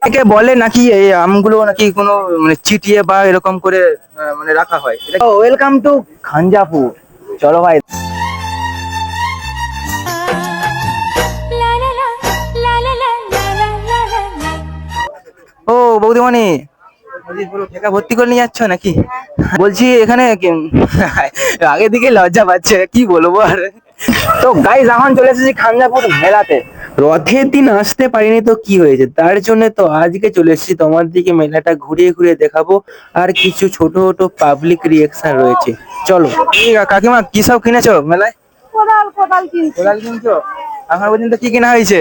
একে বলে নাকি এই আমগুলো নাকি কোনো মানে চিটিয়ে বা এরকম করে মানে রাখা হয়। Welcome to Khanjapur. চলো ভাই। ও বৌদিমণি, টাকা ভর্তি করে নিয়ে যাচ্ছ নাকি? বলছি এখানে আগের দিকে লজ্জা পাচ্ছে, কি বলবো আর। তো গাইস এখন চলে এসেছি খাঞ্জাপুর মেলাতে। রথের দিন আসতে পারিনি তো কি হয়েছে, তার জন্য তো আজকে চলে এসেছি তোমাদেরকে মেলাটা ঘুরিয়ে ঘুরিয়ে দেখাবো। আর কিছু ছোট ছোট পাবলিক রিয়েকশন রয়েছে। চলো। কাকিমা কি সব কিনেছো মেলায়? কোদাল কিনছো? এখন পর্যন্ত কি কেনা হয়েছে?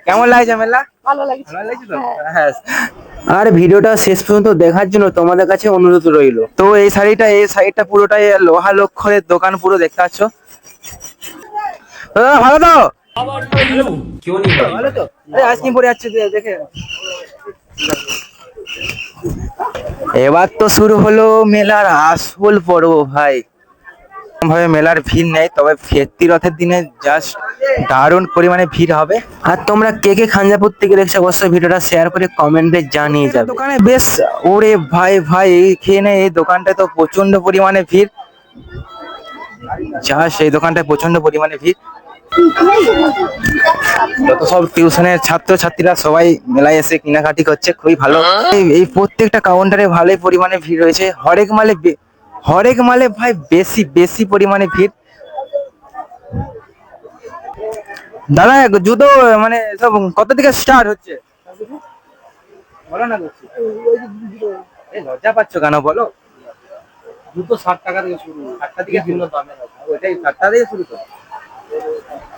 কেমন লাগছে মেলা? ভালো লাগছে তো? হ্যাঁ। আর ভিডিওটা শেষ পর্যন্ত দেখার জন্য তোমাদের কাছে অনুরোধ রইলো। তো এই সাইডটা পুরোটাই লোহা লক্ষ্যের দোকান, পুরো দেখতে পাচ্ছ। ভালো তো? ভালো তো? আইসক্রিম পরে যাচ্ছে দেখে। এবার তো শুরু হলো মেলার আসল পর্ব ভাই। ভাবে মেলার ভিড় নেই, তবে ফেরতি রথের দিনে জাস্ট দারুণ পরিমাণে ভিড় হবে। আর তোমরা কে কে খাঞ্জাপুর থেকে দেখছো অবশ্যই ভিডিওটা শেয়ার করে কমেন্টে জানিয়ে যাবে। দোকানে বেশ, ওরে ভাই ভাই এইখানে এই দোকানটায় তো প্রচন্ড পরিমাণে ভিড়। জাস্ট এই দোকানটায় প্রচন্ড পরিমাণে ভিড়। যত সব টিউশনের ছাত্রছাত্রীরা সবাই মেলায় এসে কেনাকাটি করছে, খুবই ভালো। এই প্রত্যেকটা কাউন্টারে ভালোই পরিমাণে ভিড় রয়েছে। হরেক মালে ভাই বেশি বেশি পরিমাণে ভিড়। দাদা জুতো মানে সব কত থেকে স্টার্ট হচ্ছে বলো না? লজ্জা পাচ্ছ কেন বলো? জুতো 60 টাকা থেকে শুরু, 60 টাকা থেকে বিভিন্ন দামের আছে, ওইটাই 60 টাকা থেকে শুরু।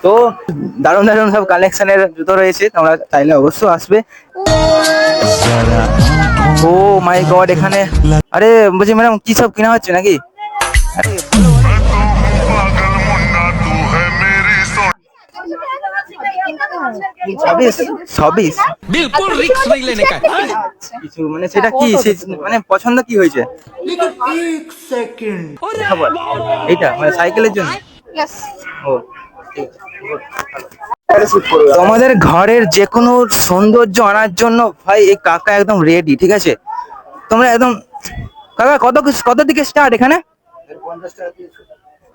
তো দারুণ দারুণ সব কালেকশনের জুতো রয়েছে, তোমরা চাইলে অবশ্যই আসবে। ও মাই গড, এখানে আরে বলছি ম্যাডাম কি সব কেনা হচ্ছে নাকি? কিছু মানে সেটা কি, মানে পছন্দ কি হয়েছে? এইটা মানে সাইকেলের জন্য। ও তোমাদের ঘরের যে কোনো সৌন্দর্য আনার জন্য ভাই এই কাকা একদম রেডি, ঠিক আছে? তোমরা একদম কাকা কত দিকে স্টার্ট এখানে?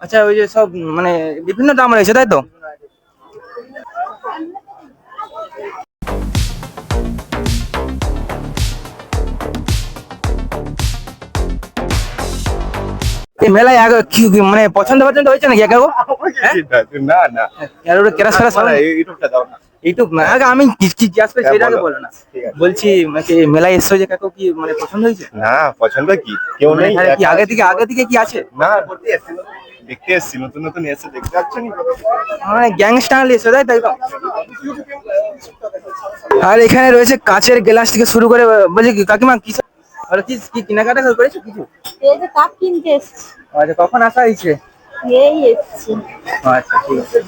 আচ্ছা, ওই যে সব মানে বিভিন্ন দাম রয়েছে তাই তো? এই মেলায় আগে কি মানে পছন্দ হয়েছে নাকি একা? না না, ইউটিউব না, আগে আমি কি জিজ্ঞাসা করি সেটা আগে বলো না। বলছি মেলায় এসছো যে কাকু কি মানে পছন্দ হয়েছে? না পছন্দ কি কেউ নেই, কি আগে থেকে কি আছে? না দেখতে এসছি, নতুন নতুন এসে দেখতে পাচ্ছেন মানে গ্যাংস্টার এসে তাই তাই তো। আর এখানে রয়েছে কাচের গ্লাস থেকে শুরু করে। বলছি কাকিমা কি কি কেনাকাটা করেছো কিছু? এই যে কাপ কিনতে এসেছি। আচ্ছা, কখন আসা হয়েছে? এই এসেছি। আচ্ছা ঠিক আছে।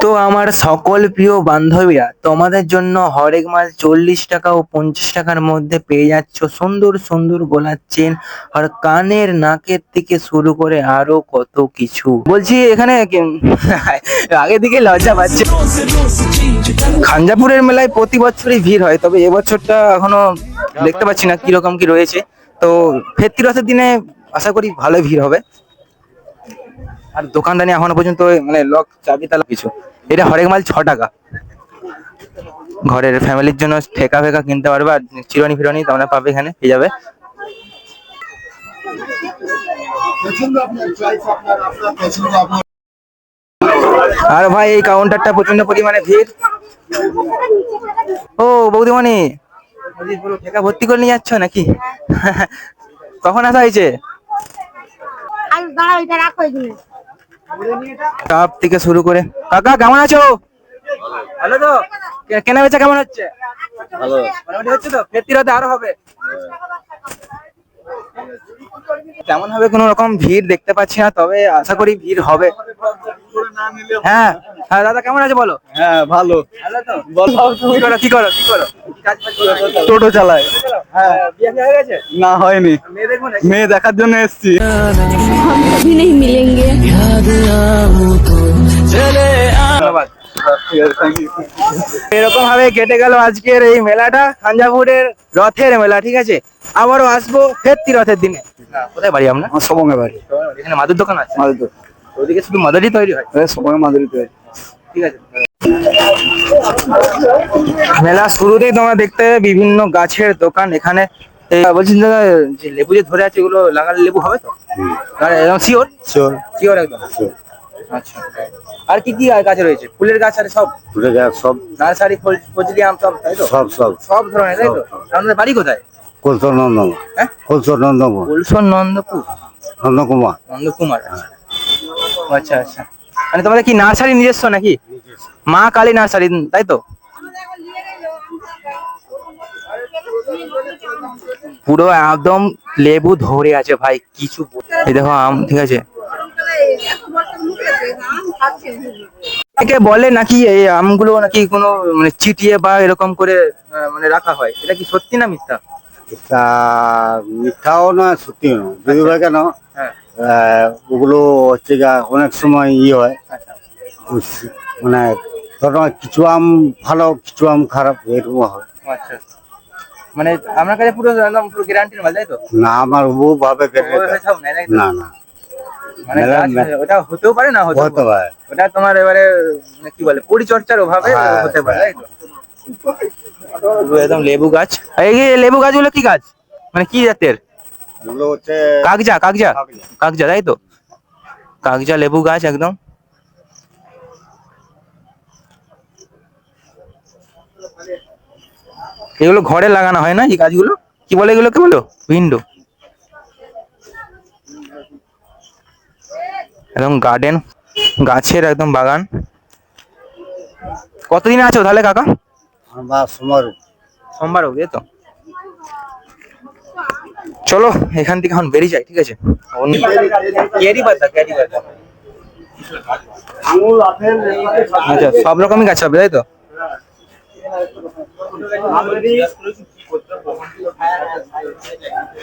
তো আমার সকল প্রিয় বান্ধবীরা, তোমাদের জন্য হরেক মাল 40 টাকা ও 50 টাকার মধ্যে পেয়ে যাচ্ছ সুন্দর সুন্দর গলার চেন আর কানের নাকের থেকে শুরু করে আরো কত কিছু। বলছি এখানে আগের দিকে লজ্জা পাচ্ছে। খাঞ্জাপুরের মেলায় প্রতি বছরই ভিড় হয়, তবে এবছরটা এখনো দেখতে পাচ্ছি না কিরকম কি রয়েছে। তো ফেরতি রথের দিনে আশা করি ভালো ভিড় হবে। আর দোকানদানি এখনো পর্যন্ত মানে লক চাবি তালা কিছু। এটা হরেক মাল 6 টাকা। ঘরের ফ্যামিলির জন্য ঠেকা ফেকা কিনতে পারবে, আর চিরনি ফিরনি তোমরা পাবে এখানে পেয়ে যাবে। আর ভাই এই কাউন্টারটা প্রচন্ড পরিমাণে ভিড়। ও বৌদিমণি, ঠেকা ভর্তি করে নিয়ে যাচ্ছ নাকি? কখন আসা হয়েছে? কাপ থেকে শুরু করে। কাকা কেমন আছো? ভালো তো? কেনা বেচা কেমন হচ্ছে? ভালো মোটামুটি হচ্ছে তো? ফেরতি রথে আরো হবে। তেমন ভাবে কোনো রকম ভিড় দেখতে পাচ্ছি না, তবে আশা করি ভিড় হবে। হ্যাঁ হ্যাঁ দাদা কেমন আছে বলো? হ্যাঁ ভালো। কি করো? টোটো চালায়। হ্যাঁ, বিয়ে হয়ে গেছে? না হয়নি, মেয়ে দেখবো নাকি? মেয়ে দেখার জন্য এসছি। हम कभी नहीं मिलेंगे। ধন্যবাদ। এরকম ভাবে কেটে গেল আজকের এই মেলাটা, খাঞ্জাপুরের রথের মেলা। ঠিক আছে, আবারও আসবো ফেরতি রথের দিনে। কোথায় বাড়ি আপনার? আমার সবঙ্গে বাড়ি, এখানে মাদুর দোকান আছে? মাদুর দোকান। ওদিকে শুধু মাদুরই তৈরি হয়? সবঙ্গে মাদুরি তৈরি। ঠিক আছে। মেলা শুরুতেই তোমরা দেখতে পাবে বিভিন্ন গাছের দোকান। এখানে বলছি দাদা, যে লেবু যে ধরে আছে এগুলো লাগালে লেবু হবে তো? একদম শিওর? শিওর শিওর একদম। আচ্ছা, আর কি কি গাছ রয়েছে? ফুলের গাছ আর সব? ফুলের গাছ সব, নার্সারি, ফজলি আম সব, তাই তো? সব সব সব ধরনের, তাই তো? আপনাদের বাড়ি কোথায়? কলসর নন্দন, হ্যাঁ, কলসর নন্দন, কুলসন নন্দপুর, নন্দকুমার। নন্দকুমার। আচ্ছা আচ্ছা, মানে তোমাদের কি নার্সারি নিজস্ব নাকি? মা কালী নার্সারি, তাই তো? পুরো একদম লেবু ধরে আছে ভাই, কিছু এই দেখো আম। ঠিক আছে, একে বলে নাকি এই আমগুলো নাকি কোনো মানে চিটিয়ে বা এরকম করে মানে রাখা হয়, এটা কি সত্যি না মিথ্যা? তা মিথ্যাও না সত্যিও না, যদি হয় কেন হ্যাঁ, ওগুলো হচ্ছে গা অনেক সময় হয়, আচ্ছা মানে ধরো কিছু আম ভালো কিছু আম খারাপ এরকম হয়। আচ্ছা, মানে আপনার কাছে পুরো একদম পুরো গ্যারান্টির মাল, তাই তো? না আমার ও ভাবে ওইভাবে সব নেই, তাই তো? না না, মানে মেলা- গাছ ওটা হতেও পারে না হতেও হতে পারে। পারে। ওটা তোমার এবারে মানে কি বলে পরিচর্যার অভাবে হ্যাঁ, হতে পারে, তাই তো? পুরো একদম লেবু গাছ। এই যে লেবু গাছগুলো কি গাছ, মানে কি জাতের? এগুলো হচ্ছে কাগজা, কাগজা, কাগজা, তাই তো? কাগজা লেবু গাছ একদম। এগুলো ঘরে লাগানো হয় না এই গাছগুলো? কি বলে এগুলোকে, বলো উইন্ডো? একদম গার্ডেন, গাছের একদম বাগান। কতদিন আছো তাহলে কাকা? আমার সময় সোমবার অব্দি, তাই তো? চলো এখান থেকে এখন বেরিয়ে যাই, ঠিক আছে? ক্যারি পাতা, ক্যারি পাতা। আঙুল আপেল আচ্ছা, সব রকমই গাছ হবে, তাই তো?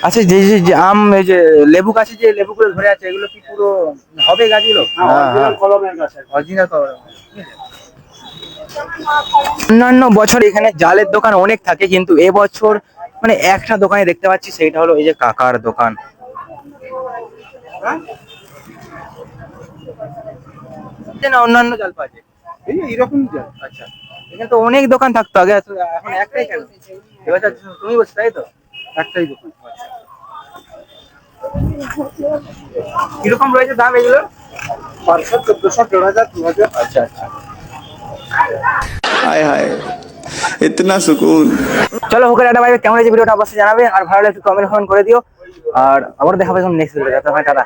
আচ্ছা, যে যে যে আম, এই যে লেবু গাছে যে লেবুগুলো ধরে আছে এগুলো কি পুরো হবে গাছগুলো? কলমের গাছ। অরিজিনাল কলম। অন্যান্য বছর এখানে জালের দোকান অনেক থাকে, কিন্তু এবছর মানে একটা দোকানে দেখতে পাচ্ছি, সেইটা হলো এই যে কাকার দোকান। না অন্যান্য জাল পাওয়া যায় এইরকম জাল। আচ্ছা, এখানে তো অনেক দোকান থাকতো আগে, এখন একটাই কেন? এবছর তুমি বলছো, তাই তো? একটাই দোকান। কিরকম রয়েছে দাম এগুলো? 500, 1400, 1000, 2000। আচ্ছা আচ্ছা, हाय हाय इतना सुकून। চলো হোক একটা ভাই, কেমন হয়েছে ভিডিওটা অবশ্যই জানাবে, আর ভালো লাগলে একটু কমেন্ট করে দিও। আর আবার দেখা হবে নেক্সট ভিডিওতে। টাটা।